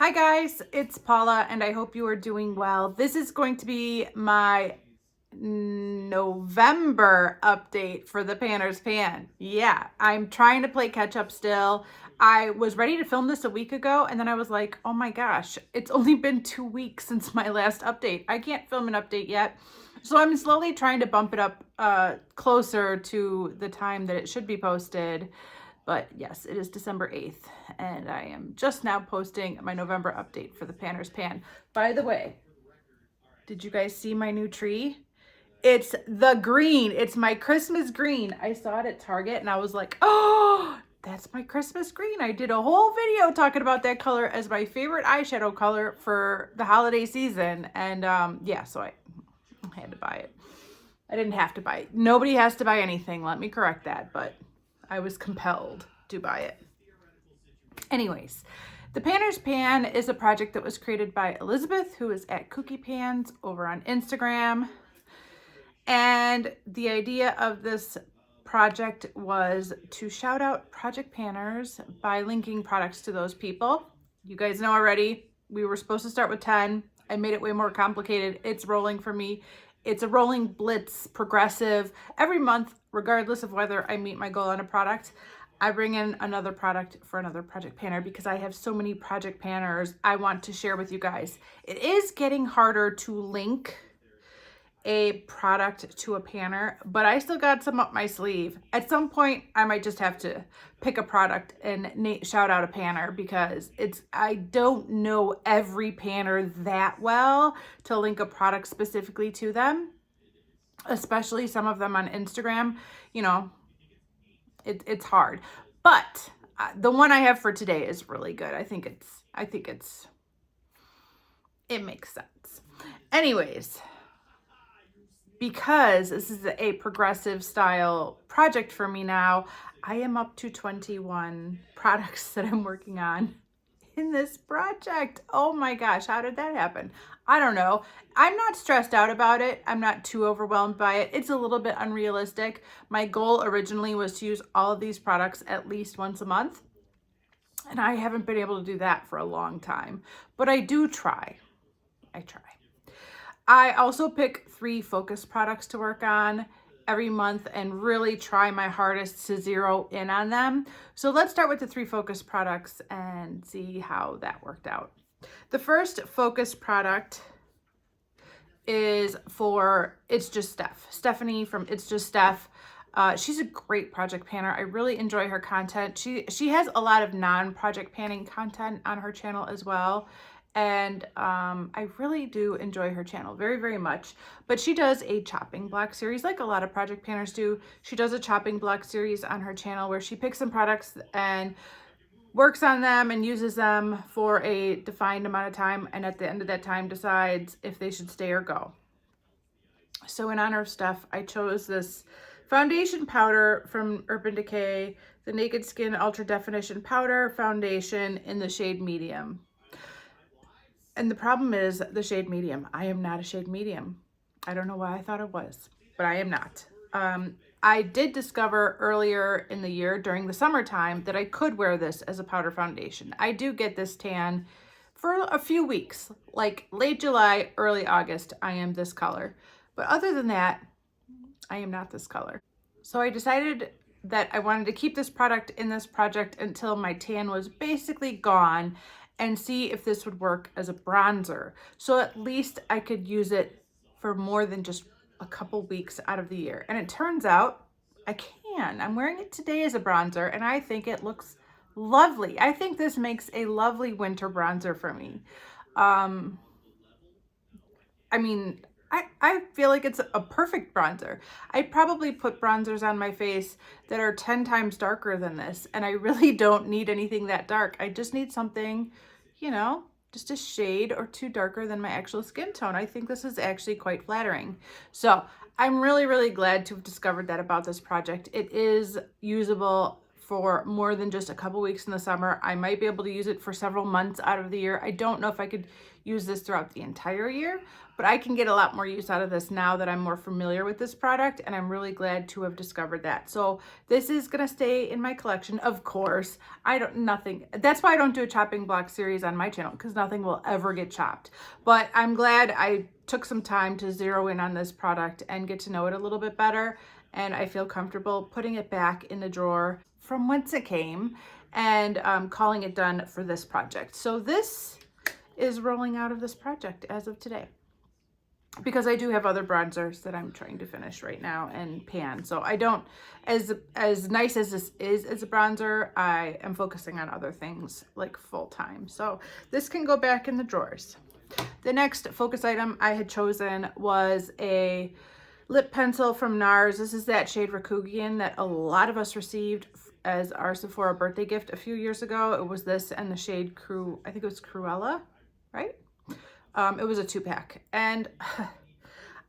Hi guys, it's Paula and I hope you are doing well. This is going to be my November update for the Panner's Pan. Yeah, I'm trying to play catch up still. I was ready to film this a week ago and then I was like, oh my gosh, it's only been 2 weeks since my last update. I can't film an update yet. So I'm slowly trying to bump it up closer to the time that it should be posted. But yes, it is December 8th, and I am just now posting my November update for the Panner's Pan. By the way, did you guys see my new tree? It's the green. It's my Christmas green. I saw it at Target, and I was like, oh, that's my Christmas green. I did a whole video talking about that color as my favorite eyeshadow color for the holiday season. And yeah, so I had to buy it. I didn't have to buy it. Nobody has to buy anything. Let me correct that, but I was compelled to buy it. Anyways, the Panner's Pan is a project that was created by Elizabeth, who is at Cookie Pans over on Instagram. And the idea of this project was to shout out Project Panners by linking products to those people. You guys know already, we were supposed to start with 10. I made it way more complicated. It's rolling for me. It's a rolling blitz, progressive. Every month, regardless of whether I meet my goal on a product, I bring in another product for another Project Panner because I have so many Project Panners I want to share with you guys. It is getting harder to link a product to a panner, but I still got some up my sleeve. At some point, I might just have to pick a product and shout out a panner because I don't know every panner that well to link a product specifically to them, especially some of them on Instagram. You know, it's hard, but the one I have for today is really good. I think it makes sense. Anyways, because this is a progressive style project for me now, I am up to 21 products that I'm working on in this project. Oh my gosh, how did that happen? I don't know. I'm not stressed out about it. I'm not too overwhelmed by it. It's a little bit unrealistic. My goal originally was to use all of these products at least once a month, and I haven't been able to do that for a long time, but I do try. I try. I also pick 3 focus products to work on every month and really try my hardest to zero in on them. So let's start with the 3 focus products and see how that worked out. The first focus product is for It's Just Steph. Stephanie from It's Just Steph. She's a great project panner. I really enjoy her content. She has a lot of non-project panning content on her channel as well. And I really do enjoy her channel very, very much. But she does a chopping block series like a lot of project panners do. She does a chopping block series on her channel where she picks some products and works on them and uses them for a defined amount of time. And at the end of that time decides if they should stay or go. So in honor of Steph, I chose this foundation powder from Urban Decay, the Naked Skin Ultra Definition Powder Foundation in the shade medium. And the problem is the shade medium. I am not a shade medium. I don't know why I thought it was, but I am not. I did discover earlier in the year during the summertime that I could wear this as a powder foundation. I do get this tan for a few weeks, like late July, early August, I am this color. But other than that, I am not this color. So I decided that I wanted to keep this product in this project until my tan was basically gone and see if this would work as a bronzer. So at least I could use it for more than just a couple weeks out of the year. And it turns out I can. I'm wearing it today as a bronzer and I think it looks lovely. I think this makes a lovely winter bronzer for me. I mean, I feel like it's a perfect bronzer. I probably put bronzers on my face that are 10 times darker than this, and I really don't need anything that dark. I just need something, you know, just a shade or 2 darker than my actual skin tone. I think this is actually quite flattering. So I'm really, really glad to have discovered that about this project. It is usable for more than just a couple weeks in the summer. I might be able to use it for several months out of the year. I don't know if I could use this throughout the entire year, but I can get a lot more use out of this now that I'm more familiar with this product, and I'm really glad to have discovered that. So this is gonna stay in my collection, of course. That's why I don't do a chopping block series on my channel, because nothing will ever get chopped. But I'm glad I took some time to zero in on this product and get to know it a little bit better, and I feel comfortable putting it back in the drawer from whence it came and calling it done for this project. So this is rolling out of this project as of today, because I do have other bronzers that I'm trying to finish right now and pan. So I don't, as nice as this is as a bronzer, I am focusing on other things like full time. So this can go back in the drawers. The next focus item I had chosen was a lip pencil from NARS. This is that shade Rakugian that a lot of us received as our Sephora birthday gift a few years ago. It was this and the shade I think it was Cruella, right? It was a 2-pack. And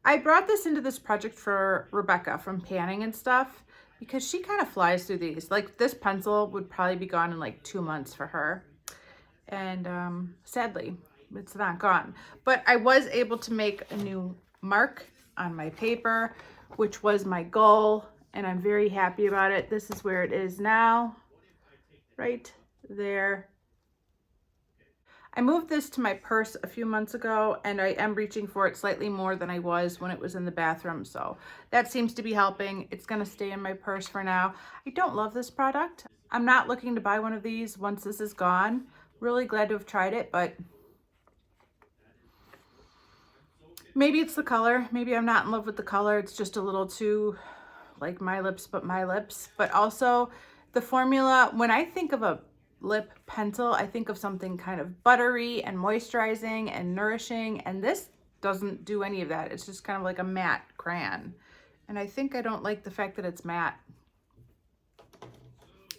I brought this into this project for Rebecca from panning and stuff, because she kind of flies through these. Like, this pencil would probably be gone in like 2 months for her. And sadly, it's not gone. But I was able to make a new mark on my paper, which was my goal, and I'm very happy about it. This is where it is now, right there. I moved this to my purse a few months ago, and I am reaching for it slightly more than I was when it was in the bathroom, so that seems to be helping. It's going to stay in my purse for now. I don't love this product. I'm not looking to buy one of these once this is gone. Really glad to have tried it, but maybe it's the color. Maybe I'm not in love with the color. It's just a little too like my lips, but my lips. But also the formula, when I think of a lip pencil, I think of something kind of buttery and moisturizing and nourishing, and this doesn't do any of that. It's just kind of like a matte crayon, and I think I don't like the fact that it's matte.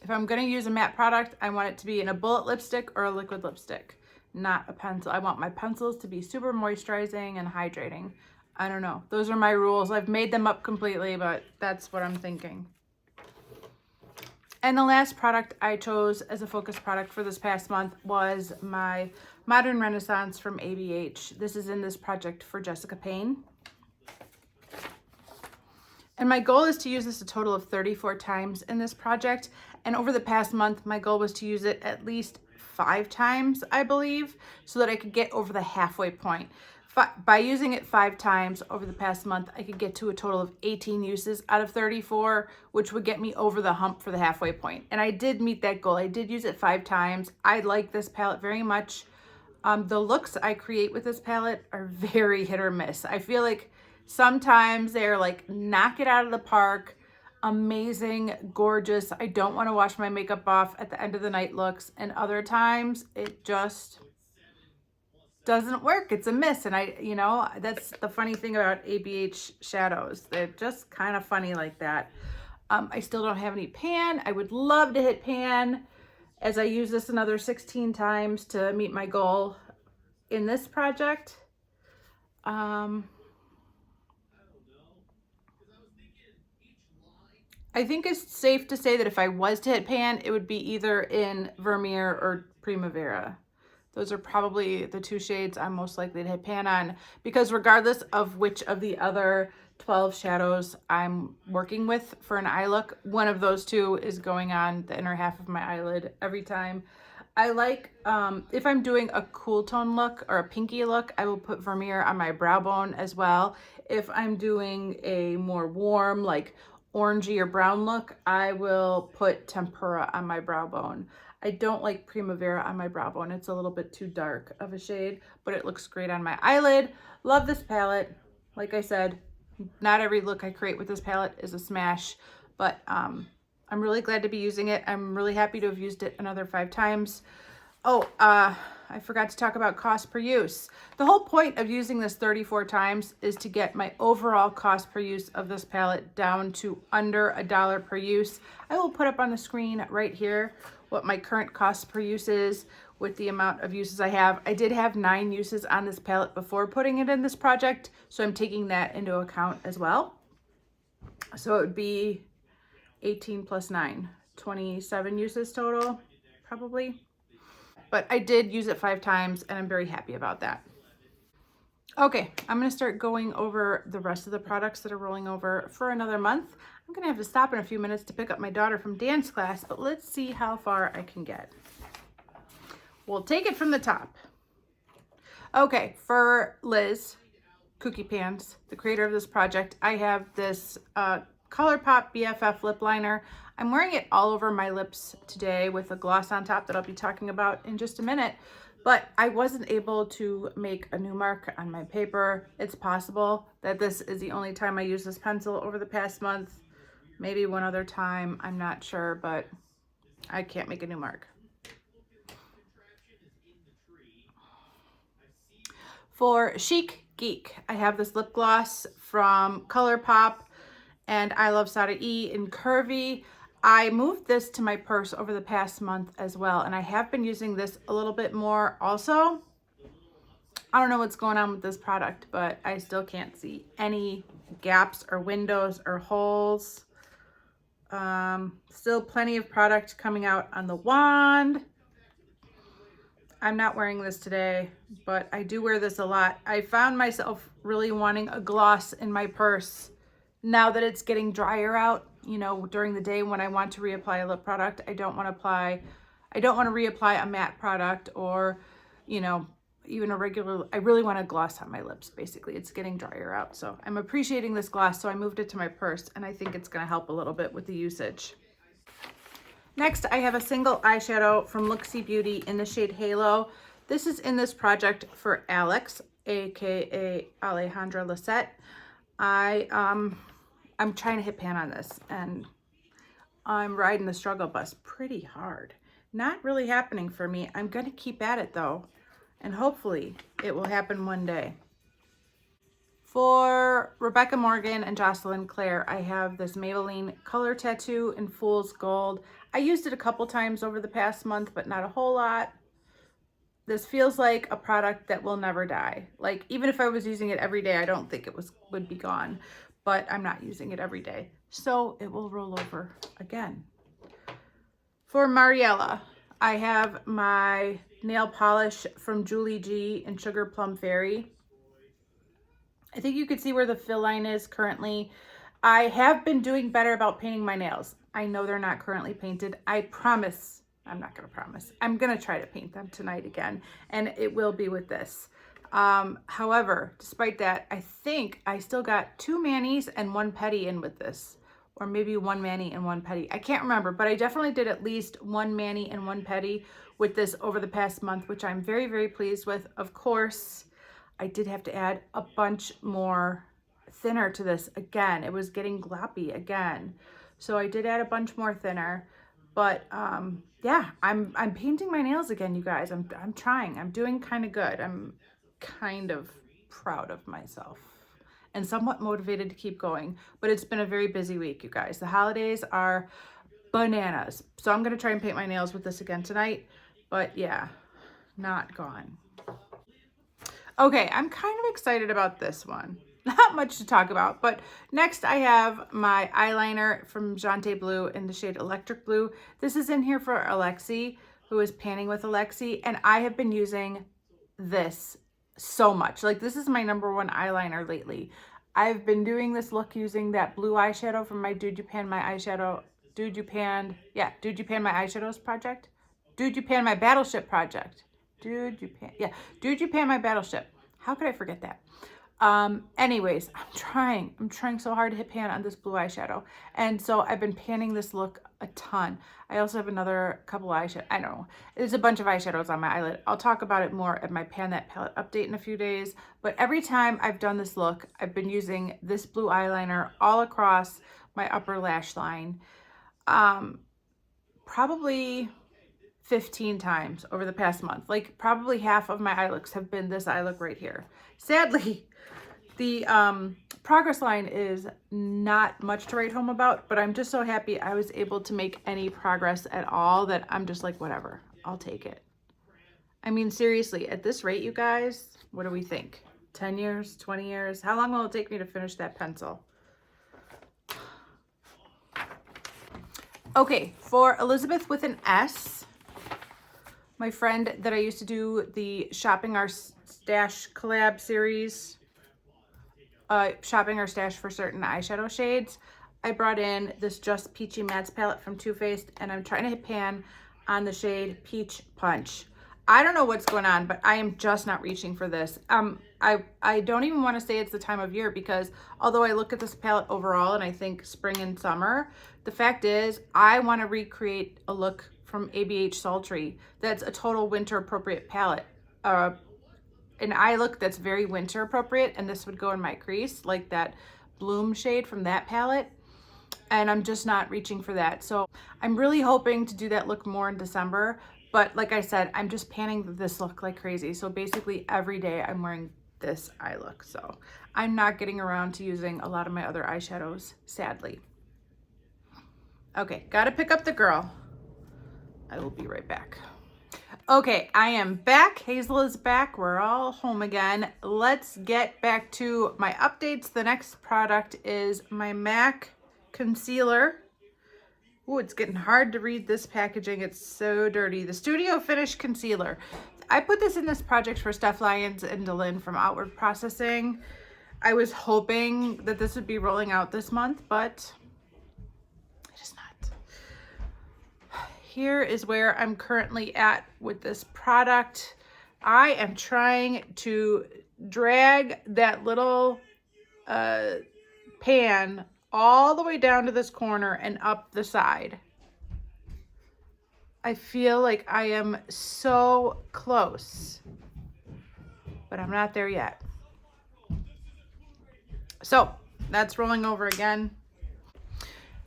If I'm going to use a matte product, I want it to be in a bullet lipstick or a liquid lipstick, not a pencil. I want my pencils to be super moisturizing and hydrating. I don't know. Those are my rules. I've made them up completely, but that's what I'm thinking. And the last product I chose as a focus product for this past month was my Modern Renaissance from ABH. This is in this project for Jessica Payne. And my goal is to use this a total of 34 times in this project. And over the past month, my goal was to use it at least 5 times, I believe, so that I could get over the halfway point. By using it 5 times over the past month, I could get to a total of 18 uses out of 34, which would get me over the hump for the halfway point. And I did meet that goal. I did use it 5 times. I like this palette very much. The looks I create with this palette are very hit or miss. I feel like sometimes they're like, knock it out of the park, amazing, gorgeous, I don't want to wash my makeup off at the end of the night looks. And other times it just doesn't work. It's a miss. And that's the funny thing about ABH shadows. They're just kind of funny like that. I still don't have any pan. I would love to hit pan as I use this another 16 times to meet my goal in this project. I think it's safe to say that if I was to hit pan, it would be either in Vermeer or Primavera. Those are probably the 2 shades I'm most likely to hit pan on, because regardless of which of the other 12 shadows I'm working with for an eye look, one of those 2 is going on the inner half of my eyelid every time. I like, if I'm doing a cool tone look or a pinky look, I will put Vermeer on my brow bone as well. If I'm doing a more warm, like orangey or brown look, I will put Tempera on my brow bone. I don't like Primavera on my brow bone. It's a little bit too dark of a shade, but it looks great on my eyelid. Love this palette. Like I said, not every look I create with this palette is a smash, but I'm really glad to be using it. I'm really happy to have used it another 5 times. Oh, I forgot to talk about cost per use. The whole point of using this 34 times is to get my overall cost per use of this palette down to under $1 per use. I will put up on the screen right here what my current cost per use is with the amount of uses I have. I did have 9 uses on this palette before putting it in this project, so I'm taking that into account as well. So it would be 18 plus 9, 27 uses total, probably. But I did use it 5 times and I'm very happy about that. Okay, I'm gonna start going over the rest of the products that are rolling over for another month. I'm gonna have to stop in a few minutes to pick up my daughter from dance class, but let's see how far I can get. We'll take it from the top. Okay, for Liz, Cookie Pants, the creator of this project, I have this ColourPop BFF lip liner. I'm wearing it all over my lips today with a gloss on top that I'll be talking about in just a minute, but I wasn't able to make a new mark on my paper. It's possible that this is the only time I use this pencil over the past month. Maybe one other time, I'm not sure, but I can't make a new mark. For Chic Geek, I have this lip gloss from ColourPop and I Love Sada E in Curvy. I moved this to my purse over the past month as well, and I have been using this a little bit more also. I don't know what's going on with this product, but I still can't see any gaps or windows or holes. Still plenty of product coming out on the wand. I'm not wearing this today, but I do wear this a lot. I found myself really wanting a gloss in my purse now that it's getting drier out. You know, during the day when I want to reapply a lip product, I don't want to reapply a matte product or, you know, even a regular, I really want a gloss on my lips, basically. It's getting drier out. So I'm appreciating this gloss, so I moved it to my purse, and I think it's going to help a little bit with the usage. Next, I have a single eyeshadow from Looksy Beauty in the shade Halo. This is in this project for Alex, aka Alejandra Lisette. I'm trying to hit pan on this, and I'm riding the struggle bus pretty hard. Not really happening for me. I'm gonna keep at it though, and hopefully it will happen one day. For Rebecca Morgan and Jocelyn Claire, I have this Maybelline Color Tattoo in Fool's Gold. I used it a couple times over the past month, but not a whole lot. This feels like a product that will never die. Like, even if I was using it every day, I don't think it would be gone, but I'm not using it every day, so it will roll over again. For Mariella, I have my nail polish from Julie G in Sugar Plum Fairy. I think you could see where the fill line is currently. I have been doing better about painting my nails. I know they're not currently painted. I promise, I'm not gonna promise. I'm gonna try to paint them tonight again, and it will be with this. However, despite that, I think I still got 2 manis and 1 petty in with this, or maybe 1 mani and 1 petty. I can't remember, but I definitely did at least 1 mani and 1 petty with this over the past month, which I'm very, very pleased with. Of course, I did have to add a bunch more thinner to this again. It was getting gloppy again. So I did add a bunch more thinner, but yeah, I'm painting my nails again, you guys. I'm trying. I'm doing kind of good. I'm kind of proud of myself and somewhat motivated to keep going, but it's been a very busy week, you guys. The holidays are bananas. So I'm going to try and paint my nails with this again tonight, but yeah, not gone. Okay, I'm kind of excited about this one. Not much to talk about, but next I have my eyeliner from Jante Blue in the shade Electric Blue. This is in here for Alexi, who is panning with Alexi, and I have been using this so much. Like, this is my #1 eyeliner lately. I've been doing this look using that blue eyeshadow from my Dude You Pan My Eyeshadows project? Dude You Pan My Battleship project. Dude You Pan My Battleship. How could I forget that? Anyways, I'm trying so hard to hit pan on this blue eyeshadow. And so I've been panning this look a ton. I also have another couple eyeshadow. I don't know. There's a bunch of eyeshadows on my eyelid. I'll talk about it more at my Pan That Palette update in a few days. But every time I've done this look, I've been using this blue eyeliner all across my upper lash line. Probably 15 times over the past month. Like, probably half of my eye looks have been this eye look right here. Sadly, the progress line is not much to write home about, but I'm just so happy I was able to make any progress at all that I'm just like, whatever, I'll take it. I mean, seriously, at this rate, you guys, what do we think? 10 years, 20 years? How long will it take me to finish that pencil? Okay, for Elizabeth with an S, my friend that I used to do the Shopping Our Stash collab series, Shopping Our Stash for certain eyeshadow shades, I brought in this Just Peachy Mattes palette from Too Faced, and I'm trying to hit pan on the shade Peach Punch. I don't know what's going on, but I am just not reaching for this. I don't even want to say it's the time of year, because although I look at this palette overall and I think spring and summer, the fact is I want to recreate a look from ABH Sultry that's a total winter appropriate palette. An eye look that's very winter appropriate, and this would go in my crease, like that Bloom shade from that palette. And I'm just not reaching for that. So I'm really hoping to do that look more in December. But like I said, I'm just panning this look like crazy. So basically every day I'm wearing this eye look. So I'm not getting around to using a lot of my other eyeshadows, sadly. Okay, gotta pick up the girl. I will be right back. Okay, I am back. Hazel is back. We're all home again. Let's get back to my updates. The next product is my MAC concealer. Oh, it's getting hard to read this packaging. It's so dirty. The Studio Finish Concealer. I put this in this project for Steph Lyons and Dylan from Outward Processing. I was hoping that this would be rolling out this month, but it is not. Here is where I'm currently at with this product. I am trying to drag that little pan all the way down to this corner and up the side. I feel like I am so close, but I'm not there yet. So that's rolling over again.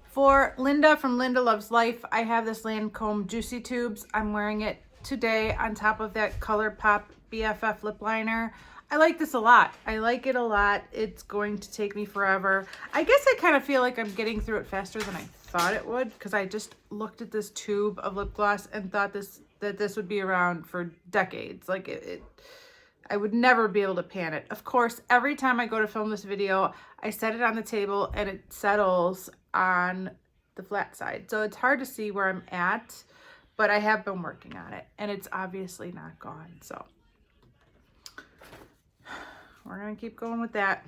For Linda from Linda Loves Life, I have this Lancome Juicy Tubes. I'm wearing it today on top of that ColourPop BFF lip liner. I like this a lot. I like it a lot. It's going to take me forever. I guess I kind of feel like I'm getting through it faster than I thought it would, because I just looked at this tube of lip gloss and thought that this would be around for decades. Like I would never be able to pan it. Of course, every time I go to film this video, I set it on the table and it settles on the flat side. So it's hard to see where I'm at, but I have been working on it and it's obviously not gone. So we're gonna keep going with that.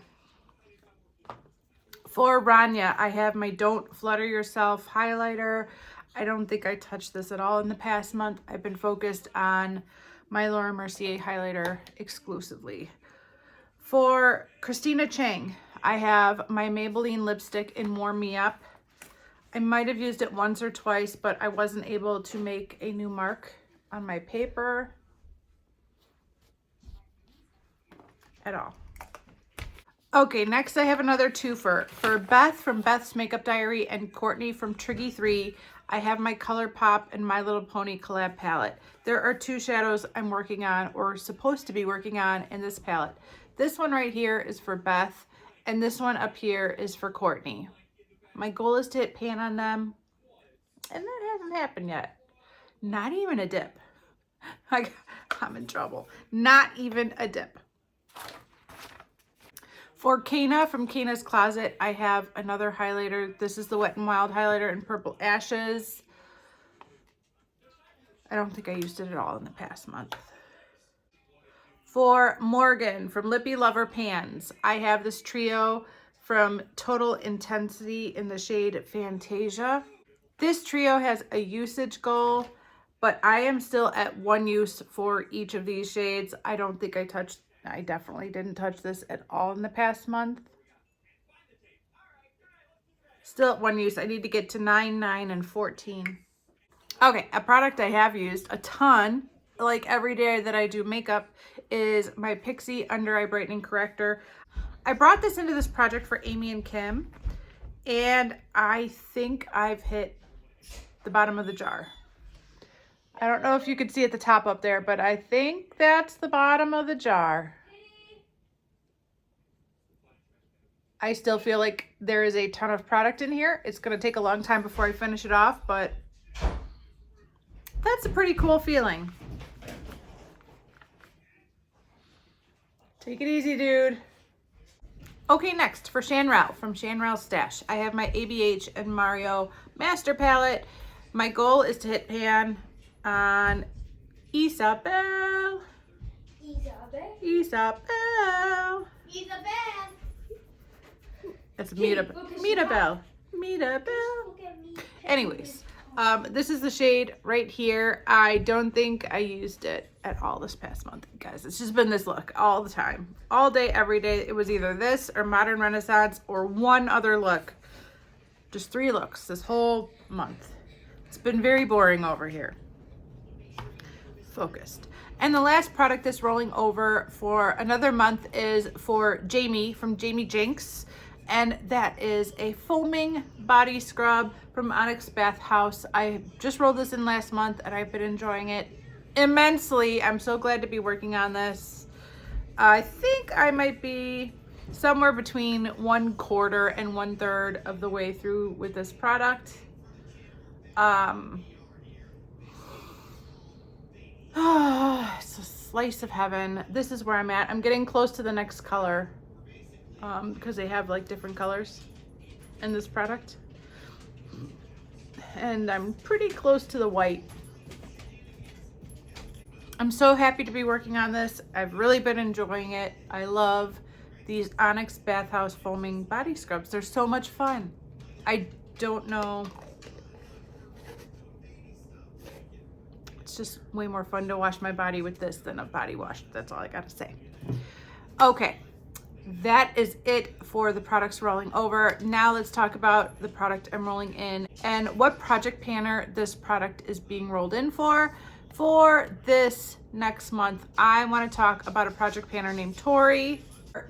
For Rania, I have my Don't Flutter Yourself highlighter. I don't think I touched this at all in the past month. I've been focused on my Laura Mercier highlighter exclusively. For Christina Chang, I have my Maybelline lipstick in Warm Me Up. I might have used it once or twice, but I wasn't able to make a new mark on my paper at all. Okay, next I have another twofer. For Beth from Beth's Makeup Diary and Courtney from Triggy 3, I have my ColourPop and My Little Pony collab palette. There are two shadows I'm working on, or supposed to be working on, in this palette. This one right here is for Beth, and this one up here is for Courtney. My goal is to hit pan on them, and that hasn't happened yet. Not even a dip. I'm in trouble. Not even a dip. For Kana from Kana's Closet, I have another highlighter. This is the Wet n Wild highlighter in Purple Ashes. I don't think I used it at all in the past month. For Morgan from Lippy Lover Pans, I have this trio from Total Intensity in the shade Fantasia. This trio has a usage goal, but I am still at one use for each of these shades. I don't think I definitely didn't touch this at all in the past month. Still at one use. I need to get to 9, 9, and 14. Okay, a product I have used a ton, like every day that I do makeup, is my Pixi Under Eye Brightening Corrector. I brought this into this project for Amy and Kim, and I think I've hit the bottom of the jar. I don't know if you could see at the top up there, but I think that's the bottom of the jar. I still feel like there is a ton of product in here. It's going to take a long time before I finish it off, but that's a pretty cool feeling. Take it easy, dude. Okay, next for Shanrel from Shanrel's Stash, I have my ABH and Mario Master Palette. My goal is to hit pan on Isabel. Isabel. Isabel. Isabel. That's Kitty, Meetabel. Meetabel. Anyways, this is the shade right here. I don't think I used it at all this past month, guys. It's just been this look all the time, all day, every day. It was either this or Modern Renaissance or one other look. Just 3 looks this whole month. It's been very boring over here. Focused. And the last product that's rolling over for another month is for Jamie from Jamie Jinx. And that is a foaming body scrub from Onyx Bath House. I just rolled this in last month and I've been enjoying it immensely. I'm so glad to be working on this. I think I might be somewhere between 1/4 and 1/3 of the way through with this product. It's a slice of heaven. This is where I'm at. I'm getting close to the next color because they have like different colors in this product. And I'm pretty close to the white. I'm so happy to be working on this. I've really been enjoying it. I love these Onyx Bathhouse foaming body scrubs. They're so much fun. I don't know. It's just way more fun to wash my body with this than a body wash. That's all I gotta say. Okay, that is it for the products rolling over. Now let's talk about the product I'm rolling in and what project panner this product is being rolled in for. For this next month, I want to talk about a project panner named Tori.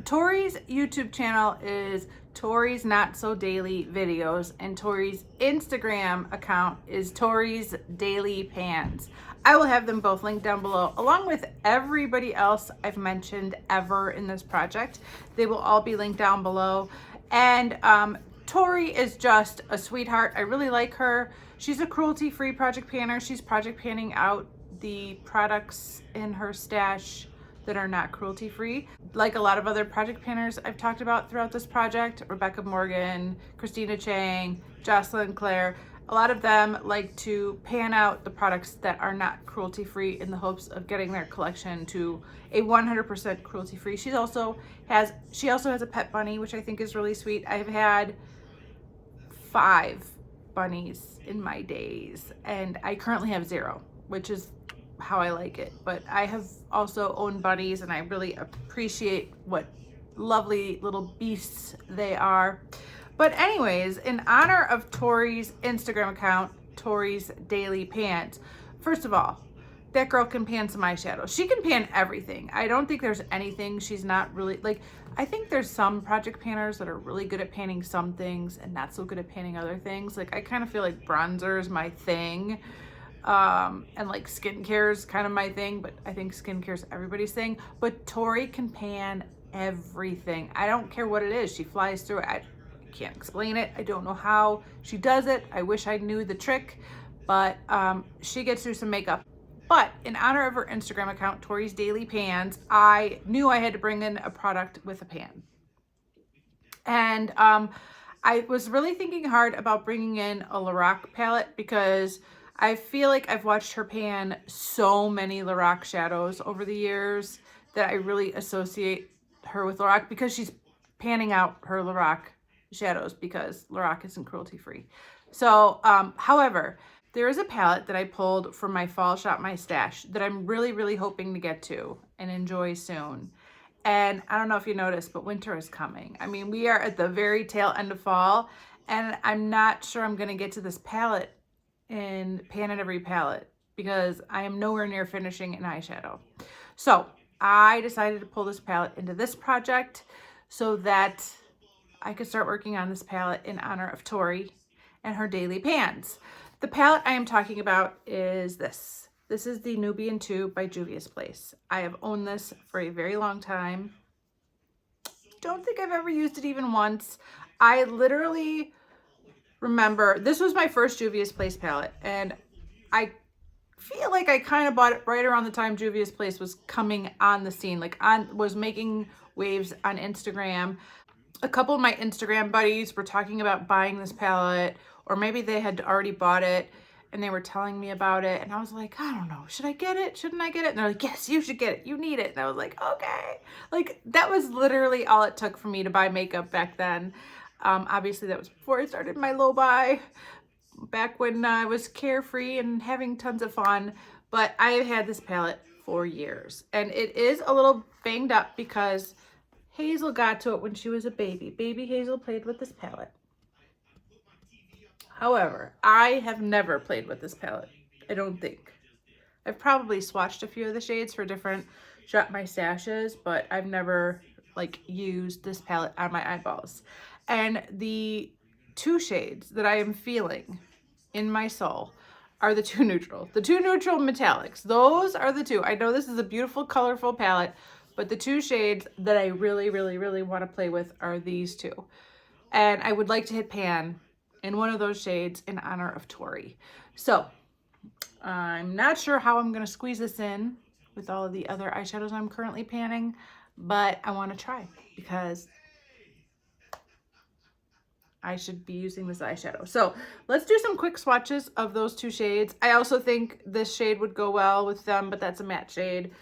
Tori's YouTube channel is Tori's Not So Daily Videos, and Tori's Instagram account is Tori's Daily Pans. I will have them both linked down below, along with everybody else I've mentioned ever in this project. They will all be linked down below. And Tori is just a sweetheart. I really like her. She's a cruelty-free project panner. She's project panning out the products in her stash that are not cruelty-free. Like a lot of other project panners I've talked about throughout this project, Rebecca Morgan, Christina Chang, Jocelyn Claire, a lot of them like to pan out the products that are not cruelty-free in the hopes of getting their collection to a 100% cruelty-free. She also has a pet bunny, which I think is really sweet. I've had 5 bunnies in my days, and I currently have 0, which is how I like it. But I have also owned bunnies, and I really appreciate what lovely little beasts they are. But anyways, in honor of Tori's Instagram account, Tori's Daily Pans, first of all, that girl can pan some eyeshadow. She can pan everything. I don't think there's anything she's not really, like, I think there's some project panners that are really good at panning some things and not so good at panning other things. Like, I kind of feel like bronzer is my thing. And like skincare is kind of my thing, but I think skincare is everybody's thing. But Tori can pan everything. I don't care what it is. She flies through it. I can't explain it. I don't know how she does it. I wish I knew the trick, but she gets through some makeup. But in honor of her Instagram account, Tori's Daily Pans, I knew I had to bring in a product with a pan. And I was really thinking hard about bringing in a Lorac palette because I feel like I've watched her pan so many Lorac shadows over the years that I really associate her with Lorac because she's panning out her Lorac shadows because Lorac isn't cruelty free. So, however, there is a palette that I pulled from my Fall Shop My Stash that I'm really, really hoping to get to and enjoy soon. And I don't know if you noticed, but winter is coming. I mean, we are at the very tail end of fall, and I'm not sure I'm going to get to this palette in Pan It Every palette because I am nowhere near finishing an eyeshadow. So I decided to pull this palette into this project so that I could start working on this palette in honor of Tori and her daily pans. The palette I am talking about is this. This is the Nubian 2 by Juvia's Place. I have owned this for a very long time. Don't think I've ever used it even once. I literally remember, this was my first Juvia's Place palette, and I feel like I kind of bought it right around the time Juvia's Place was coming on the scene, was making waves on Instagram. a couple of my Instagram buddies were talking about buying this palette, or maybe they had already bought it and they were telling me about it. And I was like, I don't know, should I get it? Shouldn't I get it? And they're like, yes, you should get it. You need it. And I was like, okay. Like, that was literally all it took for me to buy makeup back then. Obviously, that was before I started my low buy, back when I was carefree and having tons of fun. But I have had this palette for years, and it is a little banged up because Hazel got to it when she was a baby. Baby Hazel played with this palette. However, I have never played with this palette. I don't think. I've probably swatched a few of the shades for different Shop My Stashes, but I've never like used this palette on my eyeballs. And the two shades that I am feeling in my soul are the two neutral metallics. Those are the two. I know this is a beautiful, colorful palette, but the two shades that I really, really, really want to play with are these two. And I would like to hit pan in one of those shades in honor of Tori. So I'm not sure how I'm going to squeeze this in with all of the other eyeshadows I'm currently panning, but I want to try because I should be using this eyeshadow. So let's do some quick swatches of those two shades. I also think this shade would go well with them, but that's a matte shade.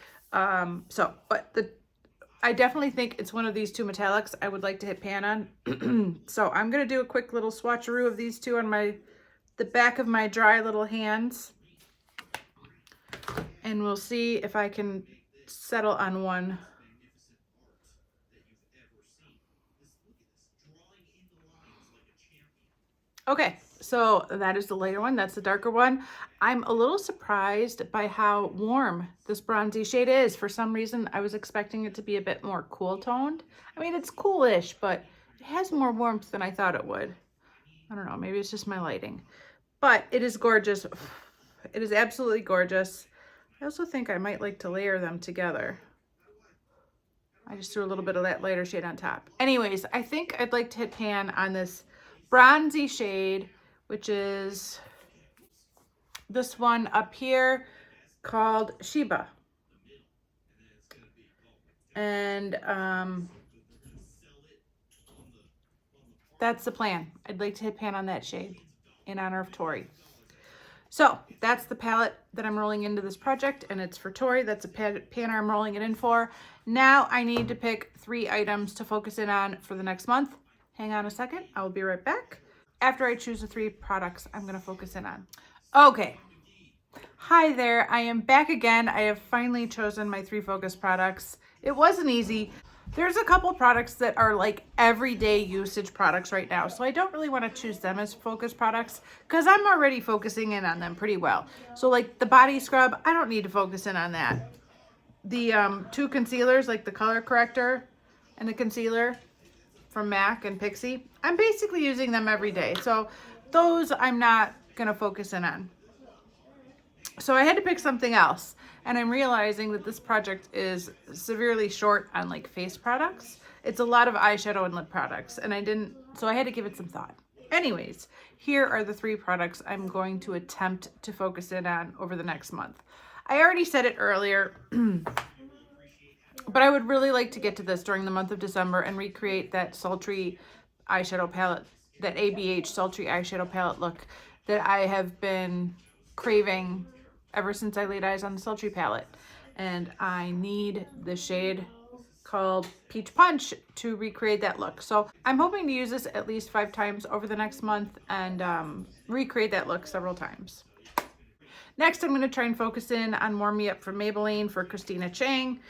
I definitely think it's one of these two metallics I would like to hit pan on. So I'm going to do a quick little swatcheroo of these two on the back of my dry little hands. And we'll see if I can settle on one. Okay, so that is the lighter one. That's the darker one. I'm a little surprised by how warm this bronzy shade is. For some reason, I was expecting it to be a bit more cool toned. I mean, it's coolish, but it has more warmth than I thought it would. I don't know, maybe it's just my lighting. But it is gorgeous. It is absolutely gorgeous. I also think I might like to layer them together. I just threw a little bit of that lighter shade on top. Anyways, I think I'd like to hit pan on this bronzy shade, which is this one up here called Sheba. And that's the plan. I'd like to hit pan on that shade in honor of Tori. So that's the palette that I'm rolling into this project, and it's for Tori. That's a panner I'm rolling it in for. Now I need to pick 3 items to focus in on for the next month. Hang on a second, I will be right back. After I choose the 3 products I'm gonna focus in on. Okay, hi there, I am back again. I have finally chosen my 3 focus products. It wasn't easy. There's a couple products that are like everyday usage products right now, so I don't really want to choose them as focus products because I'm already focusing in on them pretty well. So like the body scrub, I don't need to focus in on that. The 2 concealers, like the color corrector and the concealer from MAC and Pixie, I'm basically using them every day. So those I'm not going to focus in on. So I had to pick something else, and I'm realizing that this project is severely short on like face products. It's a lot of eyeshadow and lip products, and so I had to give it some thought. Anyways, here are the 3 products I'm going to attempt to focus in on over the next month. I already said it earlier, but I would really like to get to this during the month of December and recreate that sultry eyeshadow palette, that ABH sultry eyeshadow palette look that I have been craving ever since I laid eyes on the sultry palette. And I need the shade called Peach Punch to recreate that look. So I'm hoping to use this at least 5 times over the next month and recreate that look several times. Next, I'm going to try and focus in on Warm Me Up from Maybelline for Christina Chang.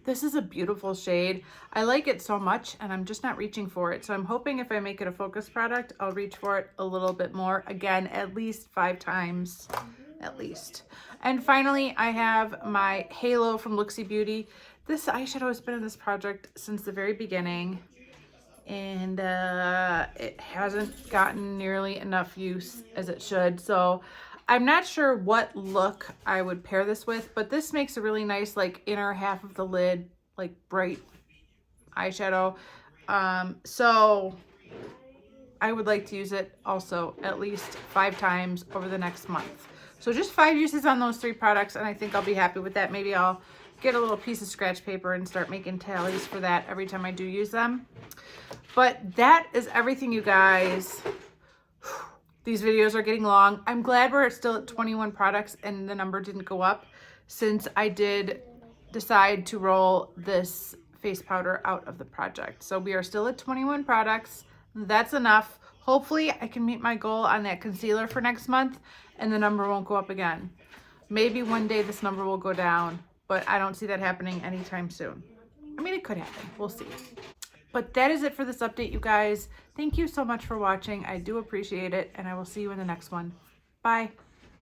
This is a beautiful shade. I like it so much, and I'm just not reaching for it. So I'm hoping if I make it a focus product, I'll reach for it a little bit more. Again, at least 5 times, at least. And finally, I have my Halo from Luxie Beauty. This eyeshadow has been in this project since the very beginning, and it hasn't gotten nearly enough use as it should. So I'm not sure what look I would pair this with, but this makes a really nice like inner half of the lid, like bright eyeshadow. So I would like to use it also at least 5 times over the next month. So just 5 uses on those 3 products, and I think I'll be happy with that. Maybe I'll get a little piece of scratch paper and start making tallies for that every time I do use them. But that is everything, you guys. These videos are getting long. I'm glad we're still at 21 products and the number didn't go up, since I did decide to roll this face powder out of the project. So we are still at 21 products. That's enough. Hopefully I can meet my goal on that concealer for next month and the number won't go up again. Maybe one day this number will go down, but I don't see that happening anytime soon. I mean, it could happen. We'll see. But that is it for this update, you guys. Thank you so much for watching. I do appreciate it, and I will see you in the next one. Bye.